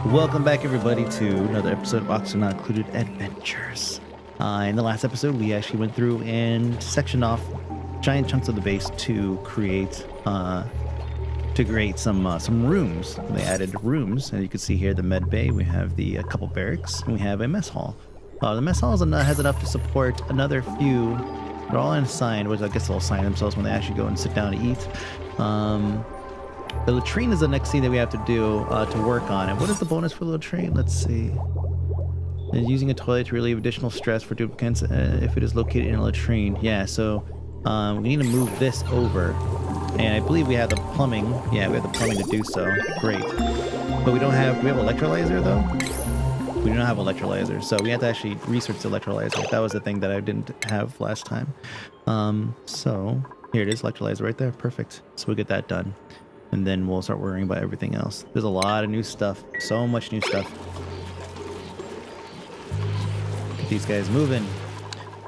Welcome back, everybody, to another episode of Oxygen Not Included Adventures. In the last episode, we actually went through and sectioned off giant chunks of the base to create some rooms. They added rooms, and you can see here the med bay. We have the couple barracks, and we have a mess hall. The mess hall has enough to support another few. They're all unassigned, which I guess they'll assign themselves when they actually go and sit down to eat. The latrine is the next thing that we have to do to work on. And what is the bonus for the latrine? Let's see. Using a toilet to relieve additional stress for duplicates if it is located in a latrine. Yeah, so we need to move this over. And I believe we have the plumbing. Yeah, we have the plumbing to do so. Great. But we don't have... Do we have electrolyzer, though? We do not have electrolyzer. So we have to actually research the electrolyzer. That was the thing that I didn't have last time. So here it is, electrolyzer right there. Perfect. So we'll get that done. And then we'll start worrying about everything else. There's a lot of new stuff. So much new stuff. Get these guys moving.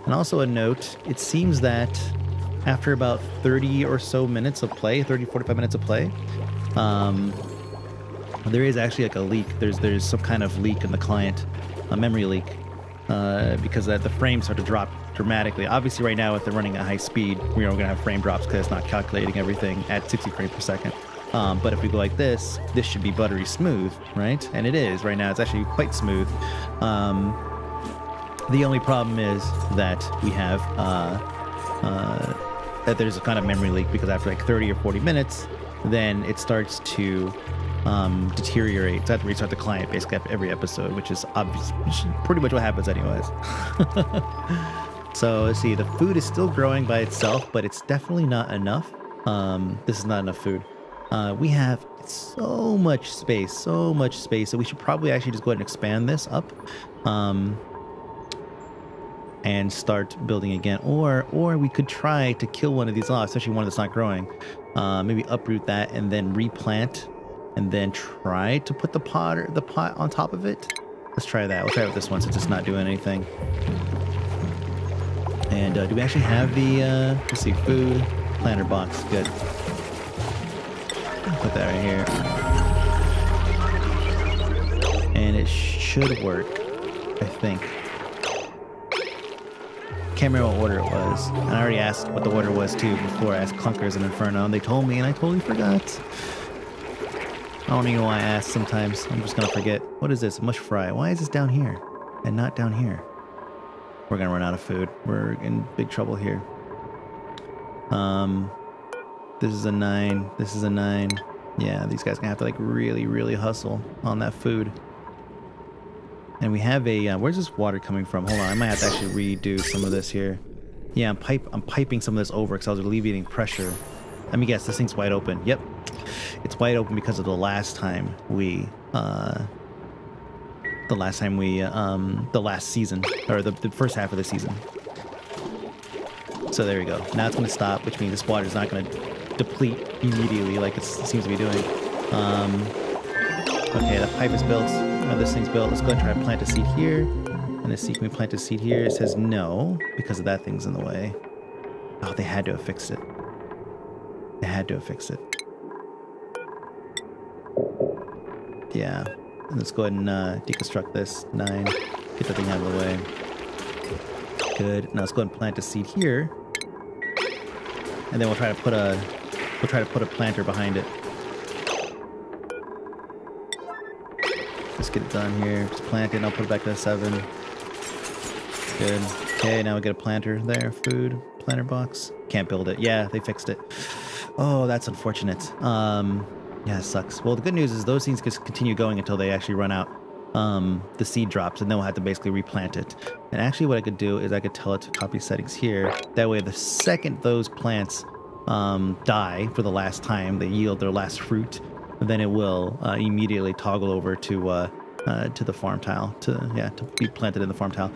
And also a note, it seems that after about 30 or so minutes of play, 30, 45 minutes of play, there is actually like a leak. There's some kind of leak in the client, a memory leak, because the frames start to drop dramatically. Obviously right now if they're running at high speed, we're going to have frame drops because it's not calculating everything at 60 frames per second. But if we go like this should be buttery smooth, right? And it is right now. It's actually quite smooth. The only problem is that we have that there's a kind of memory leak because after like 30 or 40 minutes, then it starts to deteriorate. So I have to restart the client basically after every episode, which is obvious, pretty much what happens anyways. So let's see, the food is still growing by itself, but it's definitely not enough. This is not enough food. We have so much space that we should probably actually just go ahead and expand this up and start building again. Or we could try to kill one of these off, especially one that's not growing. Maybe uproot that and then replant and then try to put the pot on top of it. Let's try that. We'll try it with this one since it's not doing anything. And do we actually have the, let's see, food, planter box, good. Put that right here. And it should work, I think. Can't remember what order it was. And I already asked what the order was too before I asked Clunkers and Inferno, and they told me and I totally forgot. I don't even know why I asked sometimes. I'm just gonna forget. What is this? Mush fry. Why is this down here and not down here? We're gonna run out of food. We're in big trouble here. This is a 9. This is a 9. Yeah, these guys are gonna have to like really hustle on that food. And we have a where's this water coming from? Hold on, I might have to actually redo some of this here. Yeah, I'm piping some of this over because I was alleviating pressure. Let me guess, this thing's wide open. Yep, it's wide open because of the last time we the last season, or the first half of the season. So there we go. Now it's going to stop, which means this water is not going to deplete immediately like it seems to be doing. Okay, the pipe is built. This thing's built. Let's go ahead and try to plant a seed here. And let's see, can we plant a seed here? It says no, because of that thing's in the way. Oh, they had to have fixed it. They had to have fixed it. Yeah. Let's go ahead and deconstruct this. 9. Get the thing out of the way. Good. Now let's go ahead and plant a seed here. And then we'll try to put a planter behind it. Let's get it done here. Just plant it and I'll put it back to 7. Good. Okay, now we get a planter there. Food. Planter box. Can't build it. Yeah, they fixed it. Oh, that's unfortunate. Yeah, it sucks. Well, the good news is those things can continue going until they actually run out. The seed drops, and then we'll have to basically replant it. And actually what I could do is I could tell it to copy settings here. That way the second those plants die for the last time, they yield their last fruit, then it will immediately toggle over to the farm tile, to be planted in the farm tile.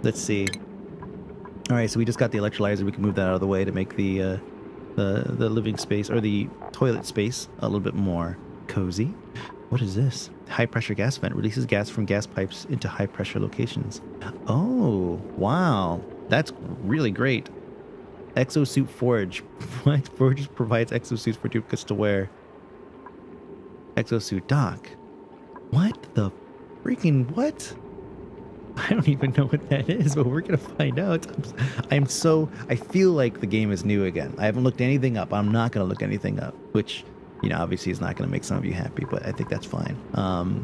Let's see. All right, so we just got the electrolyzer. We can move that out of the way to make the living space, or the toilet space, a little bit more cozy. What is this? High pressure gas vent releases gas from gas pipes into high pressure locations. Oh, wow. That's really great. Exosuit Forge. Forge provides exosuits for duplicates to wear. Exosuit Dock. What the freaking what? I don't even know what that is, but we're gonna find out. I feel like the game is new again. I haven't looked anything up. I'm not gonna look anything up, which, you know, obviously is not gonna make some of you happy, but I think that's fine.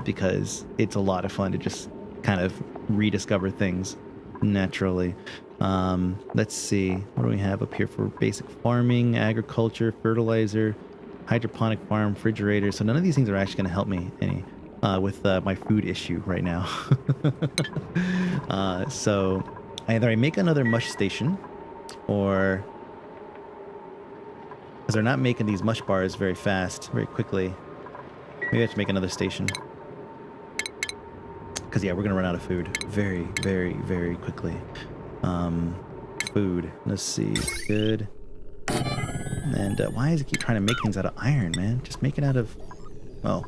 Because it's a lot of fun to just kind of rediscover things naturally. Let's see, what do we have up here for basic farming, agriculture, fertilizer, hydroponic farm, refrigerator. So none of these things are actually gonna help me any. With my food issue right now. So either I make another mush station, or because they're not making these mush bars very fast, very quickly, maybe I have to make another station. Because yeah, we're gonna run out of food very, very, very quickly. Food, let's see, good. And why does it keep trying to make things out of iron, man? Just make it out of, oh,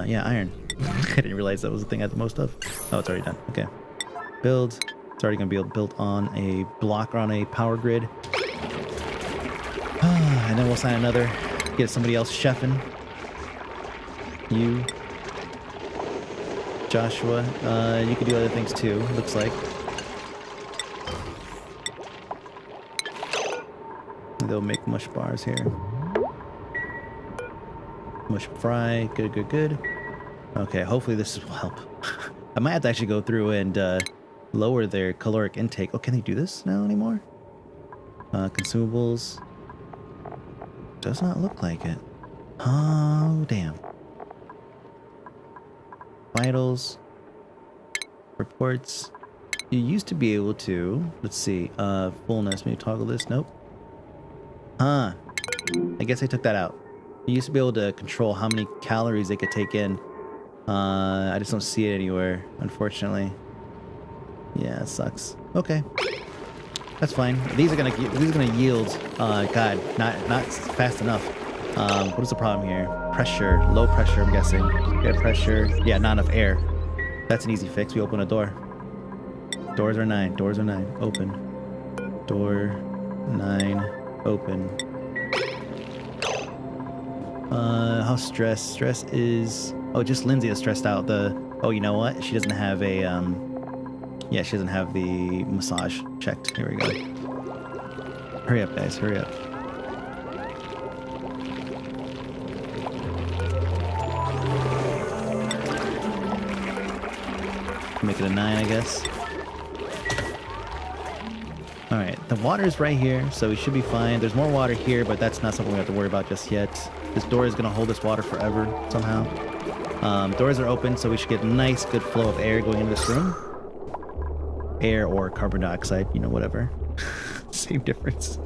yeah, iron. I didn't realize that was the thing I had the most of. Oh, it's already done. Okay. Build. It's already going to be built on a block or on a power grid. And then we'll assign another. Get somebody else chefing. You. Joshua. You could do other things too, looks like. They'll make mush bars here. Mush fry. Good, good, good. Okay, hopefully this will help. I might have to actually go through and lower their caloric intake. Oh, can they do this now anymore? Consumables. Does not look like it. Oh, damn. Vitals. Reports. You used to be able to, let's see, fullness. Maybe toggle this. Nope. Huh. I guess I took that out. You used to be able to control how many calories they could take in. I just don't see it anywhere, unfortunately. Yeah, it sucks. Okay, that's fine. These are gonna yield. God, not fast enough. What is the problem here? Pressure, low pressure. I'm guessing. Air pressure. Yeah, not enough air. That's an easy fix. We open a door. Doors are 9. Doors are 9. Open. Door 9. Open. How stressed? Stress is... Oh, just Lindsay is stressed out. Oh, you know what? She doesn't have a, yeah, she doesn't have the massage checked. Here we go. Hurry up, guys. Hurry up. Make it a 9, I guess. Alright, the water's right here, so we should be fine. There's more water here, but that's not something we have to worry about just yet. This door is going to hold this water forever, somehow. Doors are open, so we should get a nice, good flow of air going into this room. Air or carbon dioxide, you know, whatever. Same difference.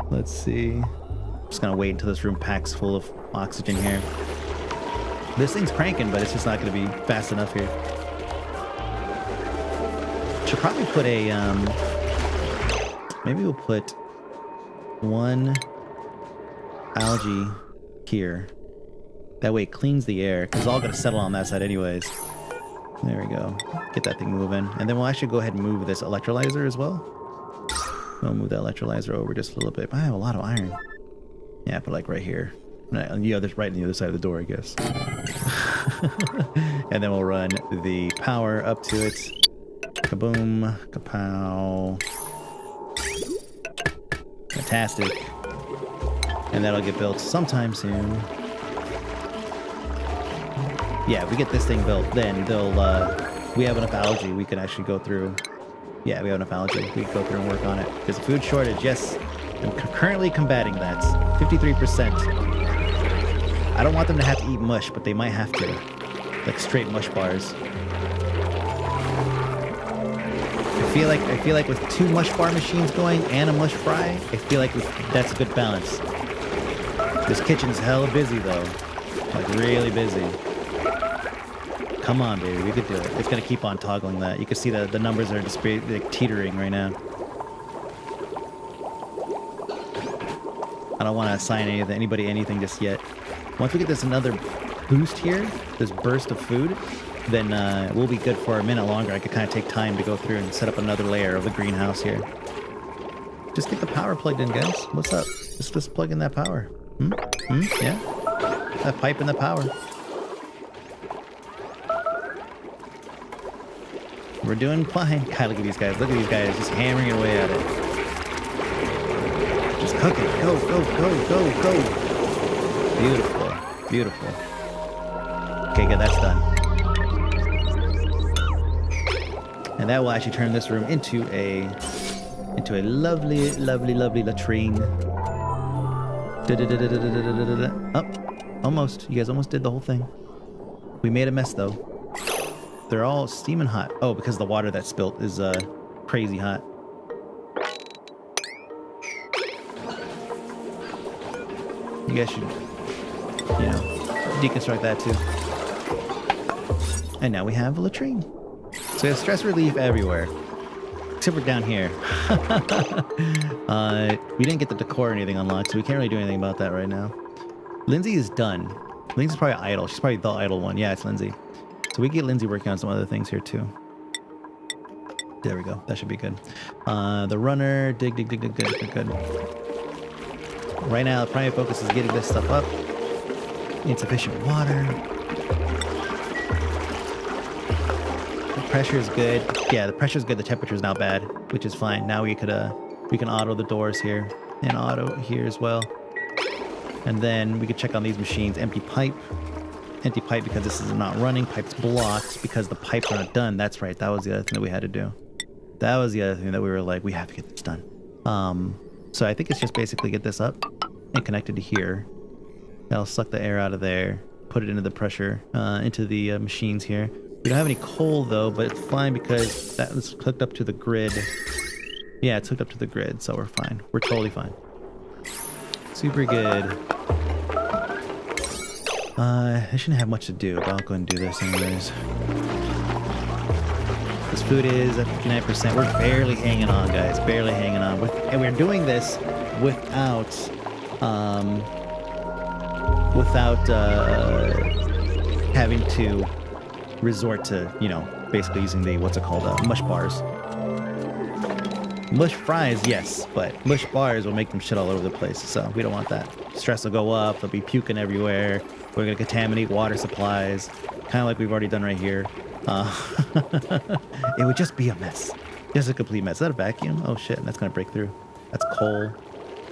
Let's see. Just going to wait until this room packs full of oxygen here. This thing's cranking, but it's just not going to be fast enough here. Should probably put a, maybe we'll put one algae here. That way it cleans the air, because it's all going to settle on that side anyways. There we go. Get that thing moving. And then we'll actually go ahead and move this electrolyzer as well. We'll move the electrolyzer over just a little bit. But I have a lot of iron. Yeah, but like right here. Right on the other side of the door, I guess. And then we'll run the power up to it. Kaboom. Kapow. Fantastic. And that'll get built sometime soon. Yeah, if we get this thing built, then they'll, we have enough algae we can actually go through. Yeah, we have enough algae. We can go through and work on it. There's a food shortage, yes. I'm currently combating that. 53%. I don't want them to have to eat mush, but they might have to. Like straight mush bars. I feel like with 2 mush bar machines going and a mush fry, I feel like that's a good balance. This kitchen's hella busy though. Like really busy. Come on, baby, we could do it. It's gonna keep on toggling that. You can see the numbers are just like teetering right now. I don't want to assign anybody anything just yet. Once we get this another boost here, this burst of food, then we'll be good for a minute longer. I could kind of take time to go through and set up another layer of the greenhouse here. Just get the power plugged in, guys. What's up? Just plug in that power. Yeah? That pipe and the power. We're doing fine. God, look at these guys. Look at these guys just hammering away at it. Just cooking. Go, go, go, go, go. Beautiful. Beautiful. Okay, good. That's done. And that will actually turn this room into a lovely, lovely, lovely latrine. Oh, almost. You guys almost did the whole thing. We made a mess though. They're all steaming hot. Oh, because the water that spilt is crazy hot. You guys should, you know, deconstruct that too. And now we have a latrine. So we have stress relief everywhere. Except for down here. We didn't get the decor or anything unlocked, so we can't really do anything about that right now. Lindsay is done. Lindsay's probably idle. She's probably the idle one. Yeah, it's Lindsay. So we get Lindsay working on some other things here too. There we go. That should be good. The runner, dig, good. Right now, the primary focus is getting this stuff up. Insufficient water. The pressure is good. Yeah, the pressure is good. The temperature is now bad, which is fine. Now we can auto the doors here and auto here as well. And then we could check on these machines. Empty pipe. Empty pipe because this is not running. Pipe's blocked because the pipes are not done. That's right. That was the other thing that we had to do. That was the other thing that we were like, we have to get this done. So I think it's just basically get this up and connect it to here. That'll suck the air out of there. Put it into the pressure, into the machines here. We don't have any coal though, but it's fine because that was hooked up to the grid. Yeah, it's hooked up to the grid, so we're fine. We're totally fine. Super good. I shouldn't have much to do, but I'll go and do this anyways. This food is at 59%. We're barely hanging on, guys. Barely hanging on. And we're doing this without having to resort to, you know, basically using the, what's it called, mush bars. Mush fries, yes, but mush bars will make them shit all over the place, so we don't want that. Stress will go up, they'll be puking everywhere, we're gonna contaminate water supplies, kind of like we've already done right here. It would just be a mess. Just a complete mess. Is that a vacuum? Oh shit, that's gonna break through. That's coal.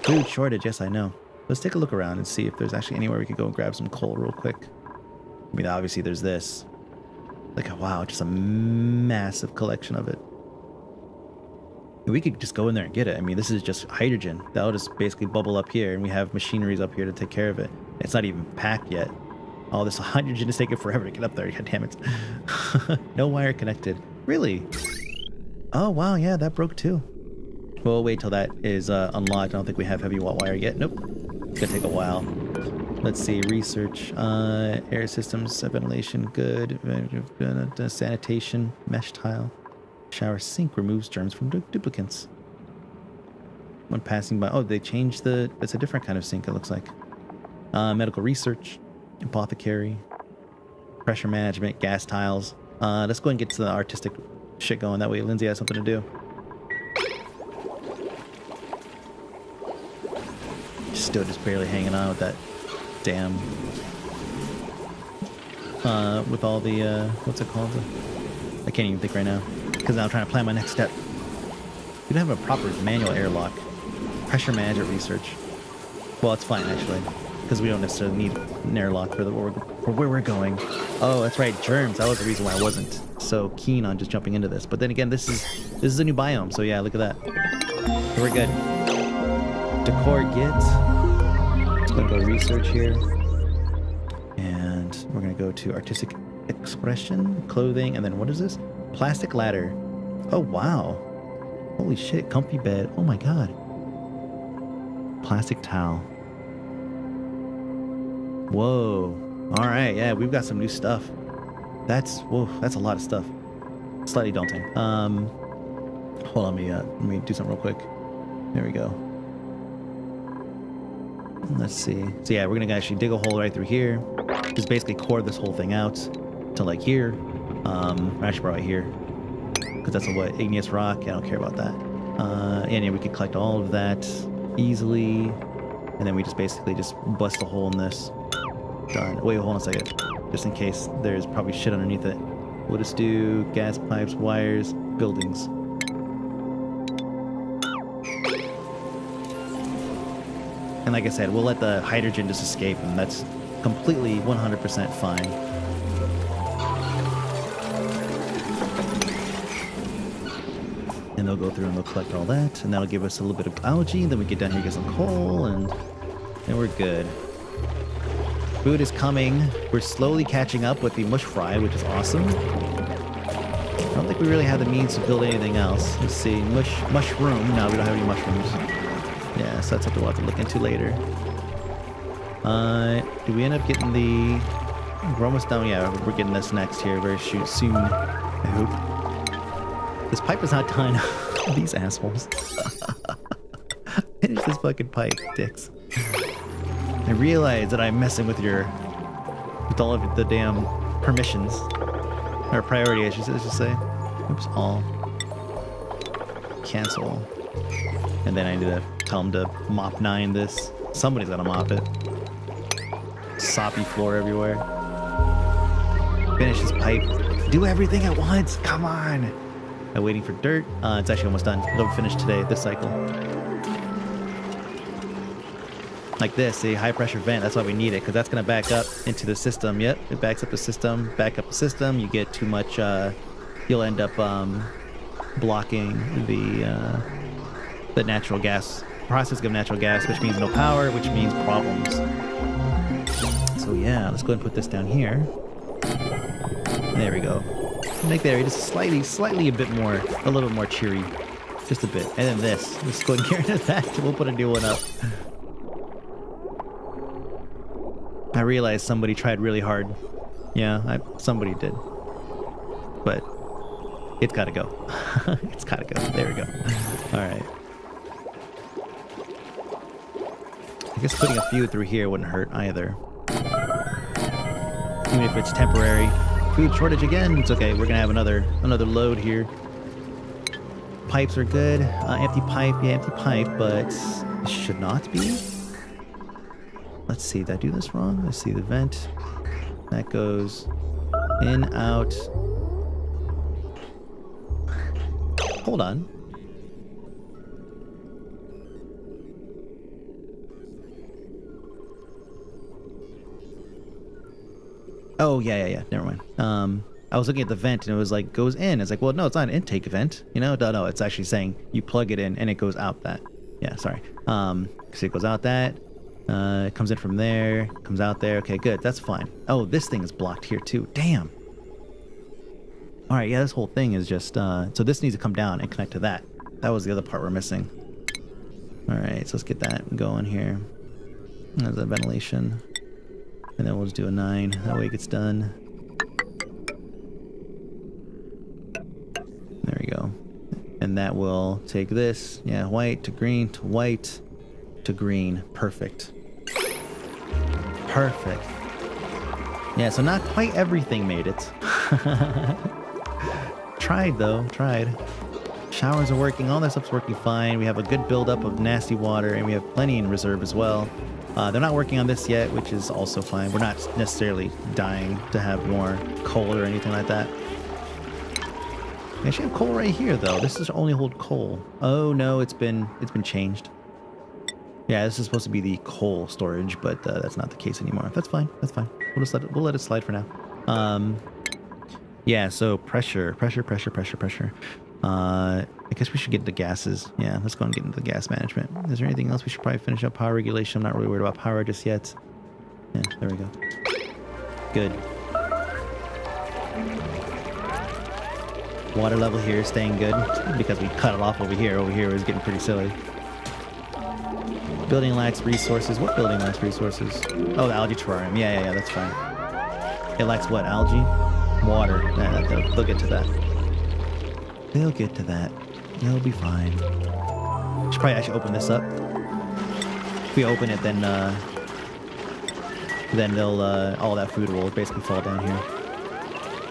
Food shortage, yes I know. Let's take a look around and see if there's actually anywhere we could go and grab some coal real quick. I mean, obviously there's this. Like, wow, just a massive collection of it. We could just go in there and get it. I mean, this is just hydrogen. That'll just basically bubble up here, and we have machineries up here to take care of it. It's not even packed yet. All this hydrogen is taking forever to get up there. God damn it. No wire connected. Really? Oh, wow, yeah, that broke too. We'll wait till that is unlocked. I don't think we have heavy wire yet. Nope. It's gonna take a while. Let's see, research, air systems, ventilation, good. Sanitation, mesh tile. Shower sink removes germs from duplicants. When passing by, oh, they changed the, it's a different kind of sink, it looks like. Medical research, apothecary, pressure management, gas tiles. Let's go and get to the artistic shit going. That way Lindsay has something to do. Still just barely hanging on with that damn, with all the, what's it called? I can't even think right now. Because now I'm trying to plan my next step. We don't have a proper manual airlock. Pressure management research. Well, it's fine actually, because we don't necessarily need an airlock for where we're going. Oh, that's right, germs. That was the reason why I wasn't so keen on just jumping into this. But then again, this is a new biome, so yeah, look at that. So we're good. Decor get. Let's go research here, and we're gonna go to artistic expression, clothing, and then what is this? Plastic ladder. Oh, wow. Holy shit. Comfy bed. Oh, my God. Plastic towel. Whoa. All right. Yeah, we've got some new stuff. Whoa, that's a lot of stuff. Slightly daunting. Hold on. Let me do something real quick. There we go. Let's see. So, yeah, we're going to actually dig a hole right through here. Just basically core this whole thing out to like here. Actually right here, because that's a what, igneous rock. I don't care about that. And yeah, we could collect all of that easily, and then we just basically just bust a hole in this. done. Wait, hold on a second. Just in case there's probably shit underneath it. We'll just do gas pipes, wires, buildings. And like I said, we'll let the hydrogen just escape, and that's completely 100% fine. And they'll go through and they'll collect all that, and that'll give us a little bit of algae. Then we get down here, get some coal, and we're good. Food is coming. We're slowly catching up with the mush fry, which is awesome. I don't think we really have the means to build anything else. Let's see, mushroom. No, we don't have any mushrooms. Yeah, so that's something we'll have to look into later. Do we end up getting the... We're almost done. Yeah, we're getting this next here very soon, I hope. This pipe is not done. These assholes. Finish this fucking pipe, dicks. I realize that I'm messing with all of the damn permissions. Or priority, I should say. Oops, all. Cancel. And then I need to tell him to mop 9 this. Somebody's gotta mop it. Soppy floor everywhere. Finish this pipe. Do everything at once. Come on. I'm waiting for dirt. It's actually almost done. It'll be finished today, this cycle. Like this, a high pressure vent. That's why we need it, because that's gonna back up into the system. Yep, it backs up the system. Back up the system. You get too much. You'll end up blocking the natural gas process of natural gas, which means no power, which means problems. So yeah, let's go ahead and put this down here. There we go. Make the area just slightly a little more cheery, just a bit. And then this. Let's go ahead and get rid of that. We'll put a new one up. I realized somebody tried really hard. Yeah, somebody did. But it's gotta go. It's gotta go. There we go. Alright. I guess putting a few through here wouldn't hurt either. Even if it's temporary. Food shortage again. It's okay. We're gonna have another load here. Pipes are good. Empty pipe. Yeah, empty pipe, but it should not be. Let's see. Did I do this wrong? Let's see the vent. That goes in, out. Hold on. Oh, yeah. Never mind. I was looking at the vent and it was like, goes in. It's like, well, no, it's not an intake vent. You know? No, it's actually saying you plug it in and it goes out that. Yeah, sorry. So it goes out that. It comes in from there. Comes out there. Okay, good. That's fine. Oh, this thing is blocked here too. Damn. All right, yeah, this whole thing is just... so this needs to come down and connect to that. That was the other part we're missing. All right, so let's get that going here. There's a ventilation. And then we'll just do a 9. That way it gets done. There we go. And that will take this. Yeah, white to green to white to green. Perfect. Perfect. Yeah, so not quite everything made it. Tried though, tried. Showers are working, all that stuff's working fine. We have a good buildup of nasty water and we have plenty in reserve as well. They're not working on this yet, which is also fine. We're not necessarily dying to have more coal or anything like that. We actually have coal right here though. This is only hold coal. Oh no, it's been changed. Yeah, this is supposed to be the coal storage, but that's not the case anymore. That's fine. That's fine. We'll let it slide for now. Yeah, so pressure. I guess we should get into gases. Yeah, let's go and get into the gas management. Is there anything else? We should probably finish up power regulation. I'm not really worried about power just yet. Yeah, there we go. Good. Water level here is staying good because we cut it off over here. Over here it was getting pretty silly. Building lacks resources. What building lacks resources? Oh, the algae terrarium. Yeah, that's fine. It lacks what? Algae? Water. Yeah, they'll get to that. They'll get to that. They'll be fine. Should probably actually open this up. If we open it, then they'll all that food will basically fall down here.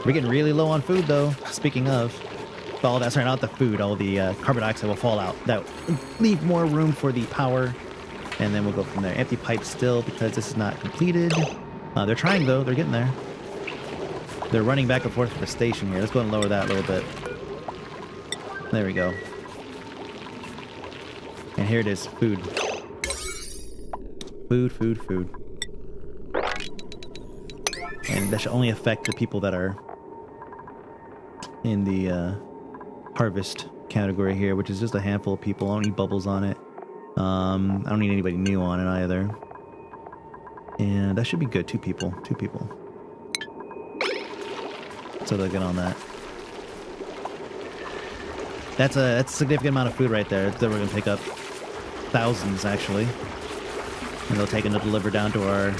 We're getting really low on food though. Speaking of, all that, sorry, not the food, all the carbon dioxide will fall out. That will leave more room for the power, and then we'll go from there. Empty pipe still because this is not completed. They're trying though. They're getting there. They're running back and forth to the station here. Let's go and lower that a little bit. There we go. And here it is. Food. Food, food, food. And that should only affect the people that are in the harvest category here, which is just a handful of people. I don't need bubbles on it. I don't need anybody new on it either. And that should be good. 2 people. 2 people. So they'll get on that. That's a significant amount of food right there that we're going to pick up. Thousands, actually. And they'll take and deliver down to our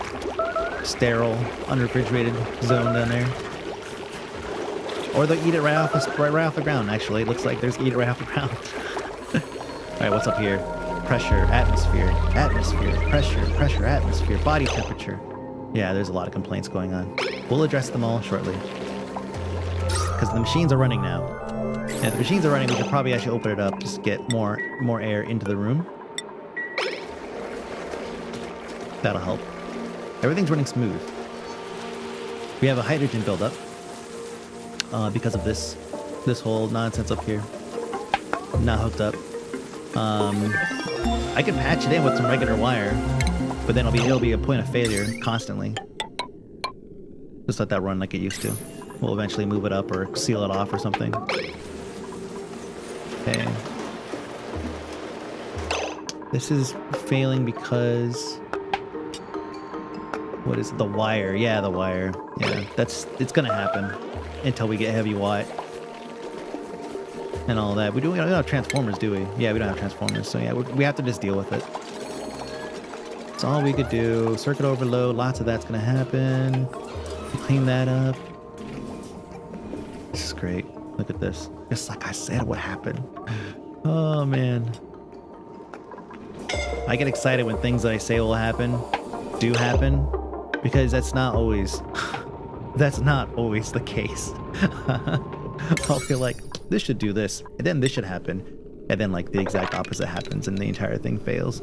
sterile, unrefrigerated zone down there. Or they'll eat it right off the ground, actually. It looks like there's eat it right off the ground. Alright, what's up here? Pressure, atmosphere, pressure, atmosphere, body temperature. Yeah, there's a lot of complaints going on. We'll address them all shortly. Because the machines are running now. And if the machines are running, we should probably actually open it up just to get more air into the room. That'll help. Everything's running smooth. We have a hydrogen buildup because of this whole nonsense up here. Not hooked up. I could patch it in with some regular wire, but then it'll be a point of failure constantly. Just let that run like it used to. We'll eventually move it up or seal it off or something. Okay. This is failing because... What is it? The wire. Yeah, the wire. Yeah, it's gonna happen until we get heavy watt and all that. We don't have transformers, do we? Yeah, we don't have transformers, so yeah, we have to just deal with it. That's all we could do. Circuit overload, lots of that's gonna happen. Clean that up. This is great. Look at this. Just like I said, what happened? Oh man. I get excited when things that I say will happen do happen, because that's not always the case. I'll feel like this should do this, and then this should happen, and then like the exact opposite happens and the entire thing fails.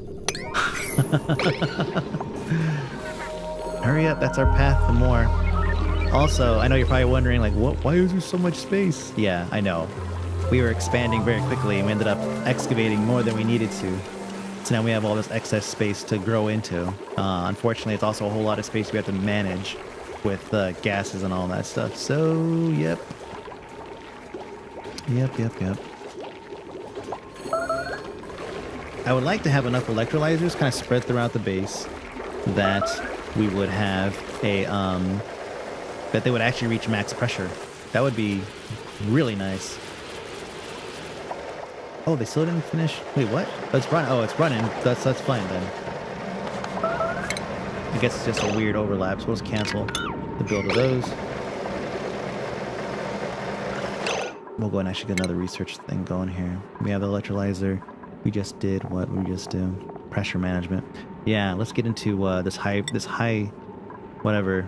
Hurry up, that's our path to more. Also, I know you're probably wondering, like, why is there so much space? Yeah, I know. We were expanding very quickly, and we ended up excavating more than we needed to. So now we have all this excess space to grow into. Unfortunately, it's also a whole lot of space we have to manage with gases and all that stuff. So, yep. Yep. I would like to have enough electrolyzers kind of spread throughout the base that we would have a... that they would actually reach max pressure. That would be really nice. Oh, they still didn't finish? Wait, what? Oh, it's running. Oh, it's running. That's fine then. I guess it's just a weird overlap, so let's cancel the build of those. We'll go and actually get another research thing going here. We have the electrolyzer. We just did what we just do. Pressure management. Yeah, let's get into this high, whatever.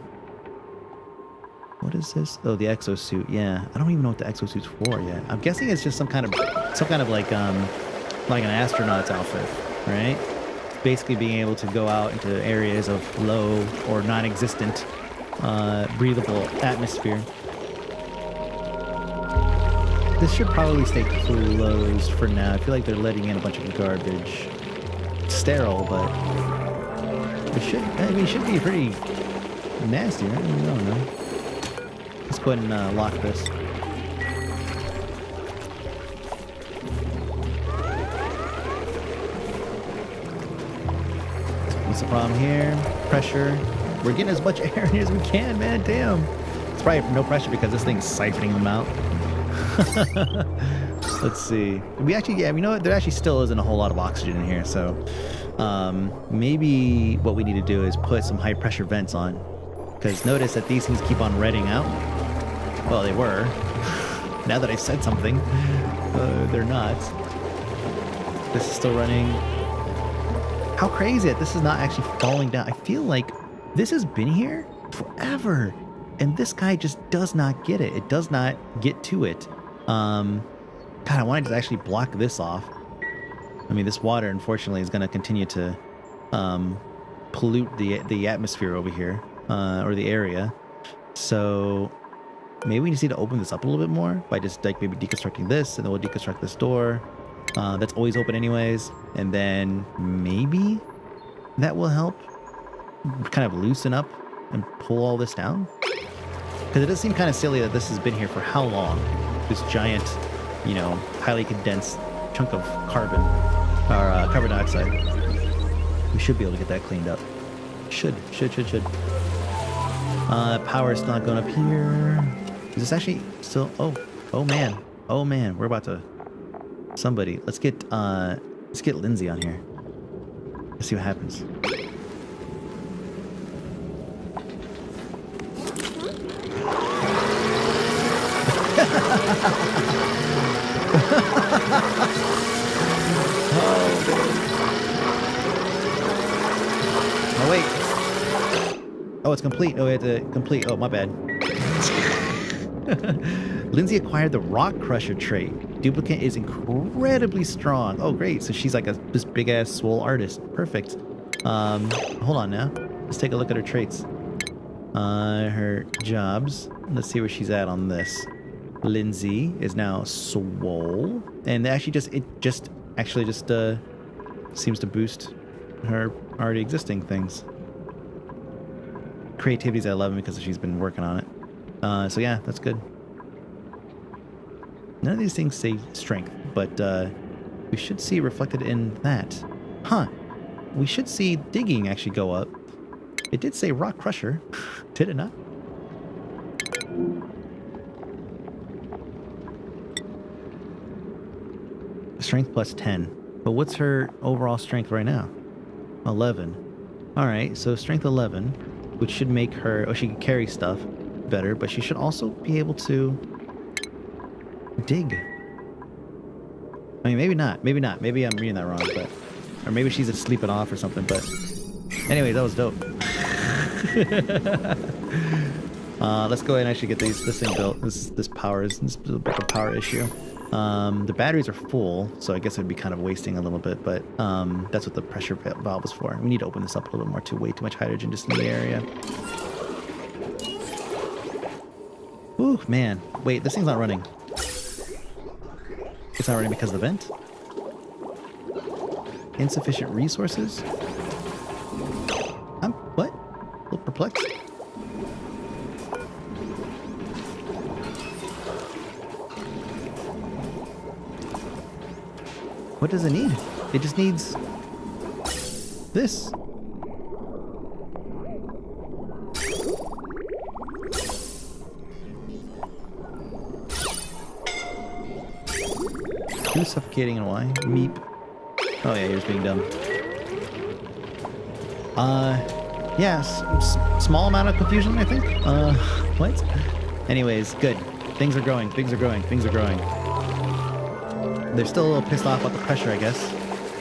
What is this? Oh, the exosuit. Yeah, I don't even know what the exosuit's for yet. I'm guessing it's just some kind of like an astronaut's outfit, right? Basically being able to go out into areas of low or non-existent breathable atmosphere. This should probably stay closed for now. I feel like they're letting in a bunch of garbage. It's sterile, but it should be pretty nasty, right? I don't know. Let's go ahead and lock this. What's the problem here? Pressure. We're getting as much air in here as we can, man. Damn. It's probably no pressure because this thing's siphoning them out. Let's see. We actually, yeah, you know what? There actually still isn't a whole lot of oxygen in here, so maybe what we need to do is put some high pressure vents on. Because notice that these things keep on redding out. Well, they were. Now that I said something, they're not. This is still running. How crazy that this is not actually falling down. I feel like this has been here forever, and this guy just does not get it. It does not get to it. God, I wanted to actually block this off. I mean, this water, unfortunately, is going to continue to pollute the atmosphere over here. or the area. So maybe we just need to open this up a little bit more by just like maybe deconstructing this, and then we'll deconstruct this door. That's always open anyways. And then maybe that will help kind of loosen up and pull all this down. Because it does seem kind of silly that this has been here for how long? This giant, you know, highly condensed chunk of carbon, or carbon dioxide. We should be able to get that cleaned up. Should. Power's not going up here. Is this actually still? Oh man, we're about to. Somebody, let's get Lindsay on here. Let's see what happens. Oh wait. Oh, it's complete. Oh, we have to complete. Oh, my bad. Lindsay acquired the Rock Crusher trait. Duplicate is incredibly strong. Oh, great. So she's like this big ass swole artist. Perfect. Hold on now. Let's take a look at her traits. Her jobs. Let's see where she's at on this. Lindsay is now swole, and actually it just seems to boost her already existing things. Creativity's at 11 because she's been working on it. So yeah, that's good. None of these things say strength, but we should see reflected in that. Huh. We should see digging actually go up. It did say Rock Crusher. Did it not? Strength plus 10. But what's her overall strength right now? 11. Alright, so strength 11, which should make her... Oh, she can carry stuff better, but she should also be able to dig. I mean, maybe not. Maybe not. Maybe I'm reading that wrong, but... Or maybe she's just sleeping off or something, but... Anyway, that was dope. Let's go ahead and actually get this thing built. This is a power issue. The batteries are full, so I guess it'd be kind of wasting a little bit, but that's what the pressure valve is for. We need to open this up a little bit more too. Way too much hydrogen just in the area. Ooh, man. Wait, this thing's not running. It's not running because of the vent? Insufficient resources? What? A little perplexed. What does it need? It just needs this. Who's suffocating and why? Meep. Oh yeah, you're just being dumb. Yes, small amount of confusion, I think. What? Anyways, good. Things are growing. Things are growing. They're still a little pissed off about the pressure, I guess.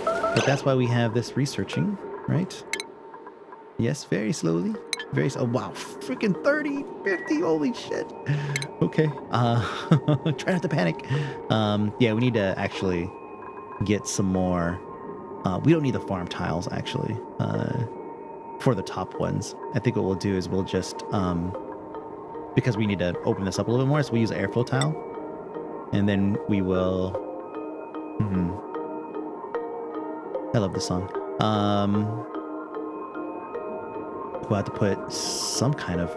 But that's why we have this researching, right? Yes, very slowly. Oh, wow. Freaking 30, 50. Holy shit. Okay. Try not to panic. Yeah, we need to actually get some more. We don't need the farm tiles, actually, for the top ones. I think what we'll do is we'll just, because we need to open this up a little bit more, so we use an airflow tile. And then we will... I love this song. We'll have to put some kind of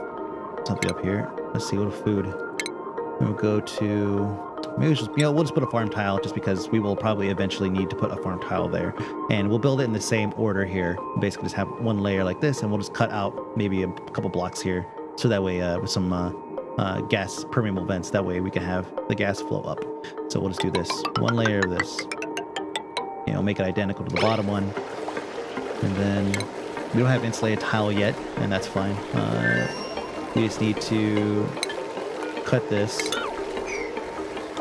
something up here. Let's see, what food. We'll go to... Maybe we'll just put a farm tile just because we will probably eventually need to put a farm tile there. And we'll build it in the same order here. Basically just have one layer like this, and we'll just cut out maybe a couple blocks here. So that way with some gas permeable vents, that way we can have the gas flow up. So we'll just do this. One layer of this. You know, make it identical to the bottom one. And then we don't have insulated tile yet, and that's fine. We just need to cut this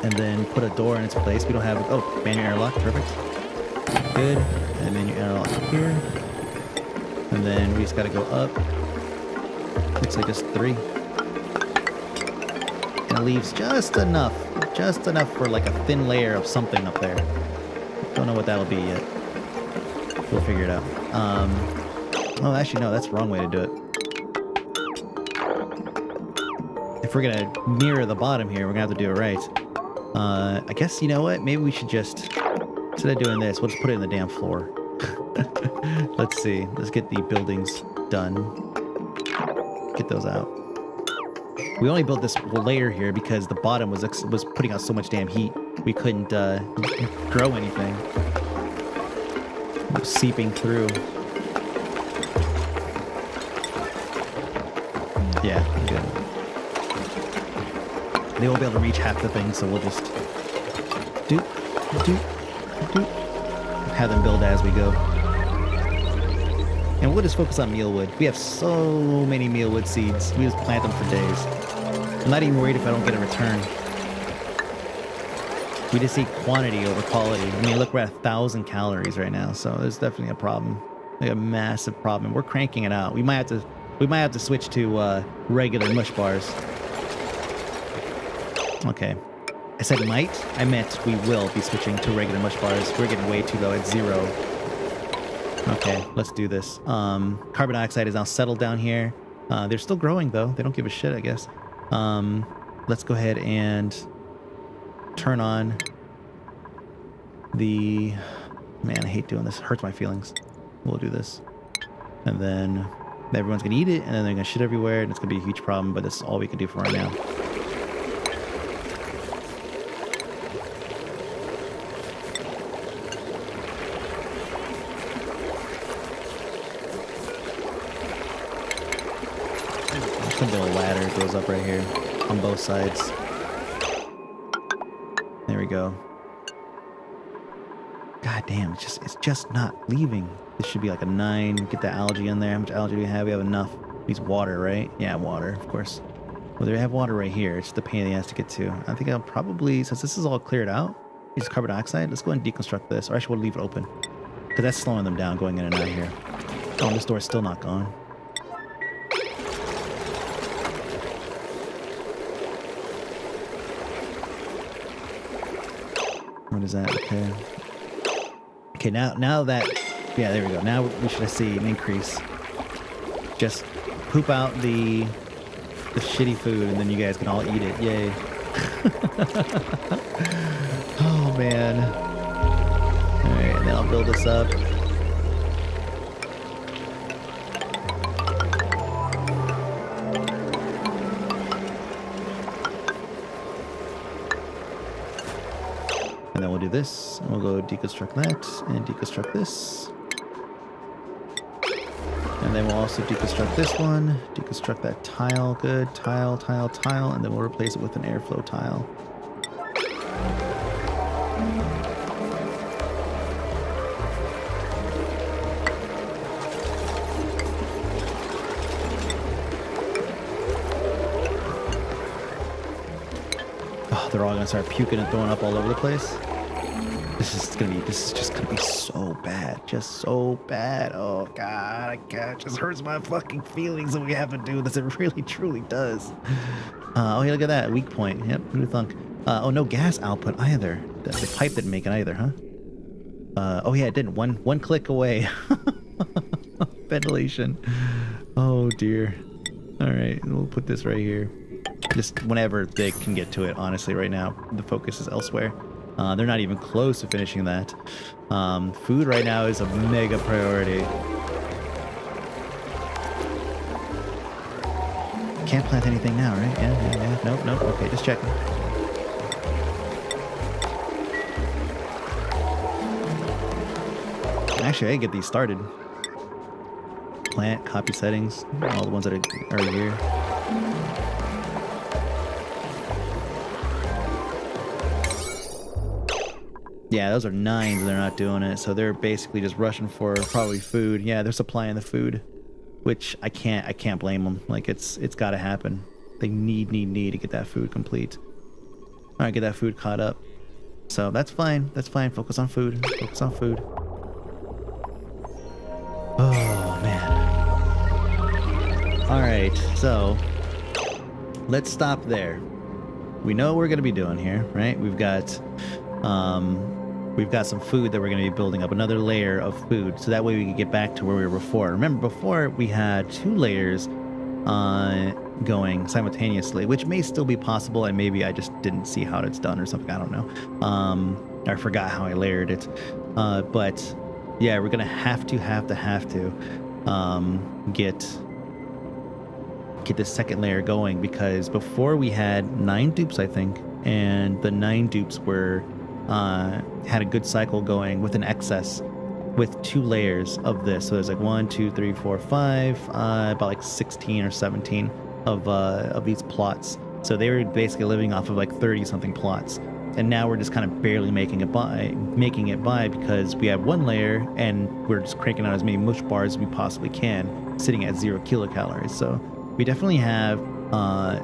and then put a door in its place. We don't have... Oh, manual airlock. Perfect. Good. And manual airlock here. And then we just got to go up. Looks like just 3. And it leaves just enough for like a thin layer of something up there. Don't know what that'll be yet. We'll figure it out. Oh, actually, no, that's the wrong way to do it. if we're gonna mirror the bottom here, we're gonna have to do it right. I guess, you know what? Maybe we should just, instead of doing this, we'll just put it in the damn floor. Let's see. Let's get the buildings done. Get those out. We only built this layer here because the bottom was putting out so much damn heat. We couldn't grow anything. It was seeping through. Yeah, good. They won't be able to reach half the thing, so we'll just have them build as we go. And we'll just focus on mealwood. We have so many mealwood seeds. We just plant them for days. I'm not even worried if I don't get a return. We just see quantity over quality. I mean, look, we're at 1,000 calories right now, so there's definitely a problem. Like a massive problem. We're cranking it out. We might have to switch to regular mush bars. Okay. I said might. I meant we will be switching to regular mush bars. We're getting way too low at 0. Okay, let's do this. Carbon dioxide is now settled down here. They're still growing though. They don't give a shit, I guess. Let's go ahead and turn on the... Man, I hate doing this. Hurts my feelings. We'll do this. And then everyone's going to eat it, and then they're going to shit everywhere, and it's going to be a huge problem, but that's all we can do for right now. There's going to be a ladder that goes up right here on both sides. There we go. God damn, it's just not leaving. This should be like a 9. Get the algae in there. How much algae do we have? We have enough. Needs water, right? Yeah, water, of course. Well, they have water right here. It's the pain in the ass to get to. I think I'll probably, since this is all cleared out, it's carbon dioxide. Let's go ahead and deconstruct this. Or actually, we'll leave it open, because that's slowing them down going in and out here. Oh, and this door's still not gone. What is that? Okay. Okay, now that... Yeah, there we go. Now we should see an increase. Just poop out the shitty food, and then you guys can all eat it. Yay. Oh, man. Alright, and then I'll build this up. And then we'll do this, and we'll go deconstruct that, and deconstruct this. And then we'll also deconstruct this one, deconstruct that tile, good, tile, tile, tile, and then we'll replace it with an airflow tile. Oh, they're all gonna start puking and throwing up all over the place. This is just gonna be so bad. Just so bad. Oh god, I can't. It just hurts my fucking feelings that we have to do this. It really truly does. Oh yeah, look at that. Weak point. Yep, who'd have thunk? Oh, no gas output either. The pipe didn't make it either, huh? Oh yeah, it didn't. One click away. Ventilation. Oh dear. Alright, we'll put this right here. Just whenever they can get to it, honestly, right now. The focus is elsewhere. They're not even close to finishing that. Food right now is a mega priority. Can't plant anything now, right? Yeah. Nope. Okay, just checking. Actually, I can get these started. Plant, copy settings, all the ones that are here. Yeah, those are 9s and they're not doing it, so they're basically just rushing for probably food. Yeah, they're supplying the food, which I can't blame them. Like it's got to happen. They need to get that food complete. All right, get that food caught up. So that's fine. That's fine. Focus on food. Focus on food. Oh man. All right, so let's stop there. We know what we're gonna be doing here, right? We've got some food that we're going to be building up, another layer of food, so that way we can get back to where we were before. Remember, before we had 2 layers going simultaneously, which may still be possible, and maybe I just didn't see how it's done or something. I don't know. I forgot how I layered it. But yeah, we're gonna have to get this second layer going, because before we had 9 dupes, I think, and the 9 dupes were had a good cycle going with an excess with 2 layers of this. So there's like 1, 2, 3, 4, 5, about like 16 or 17 of these plots. So they were basically living off of like 30 something plots. And now we're just kind of barely making it by because we have 1 layer and we're just cranking out as many mush bars as we possibly can, sitting at 0 kilocalories. So we definitely have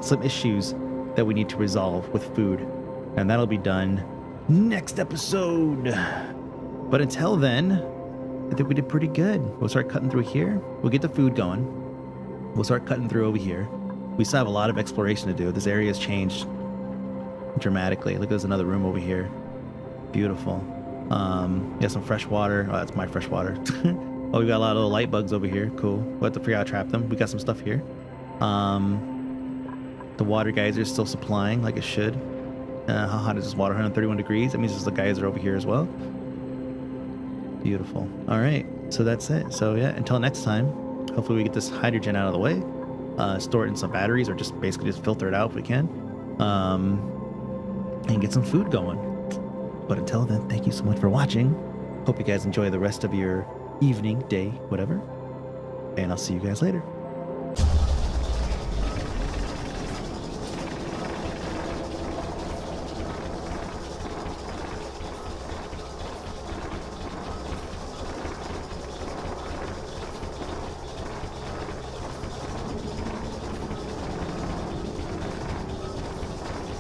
some issues that we need to resolve with food, and that'll be done next episode. But until then, I think we did pretty good. We'll start cutting through here. We'll get the food going. We'll start cutting through over here. We still have a lot of exploration to do. This area has changed dramatically. Look, there's another room over here. Beautiful. Yeah, some fresh water. Oh, that's my fresh water. Oh, we got a lot of little light bugs over here. Cool. We'll have to figure out how to trap them. We got some stuff here. The water geyser is still supplying like it should. How hot is this water? 131 degrees. That means there's a geyser over here as well. Beautiful. All right. So that's it. So yeah, until next time, hopefully we get this hydrogen out of the way, store it in some batteries, or just basically just filter it out if we can, and get some food going. But until then, thank you so much for watching. Hope you guys enjoy the rest of your evening, day, whatever. And I'll see you guys later.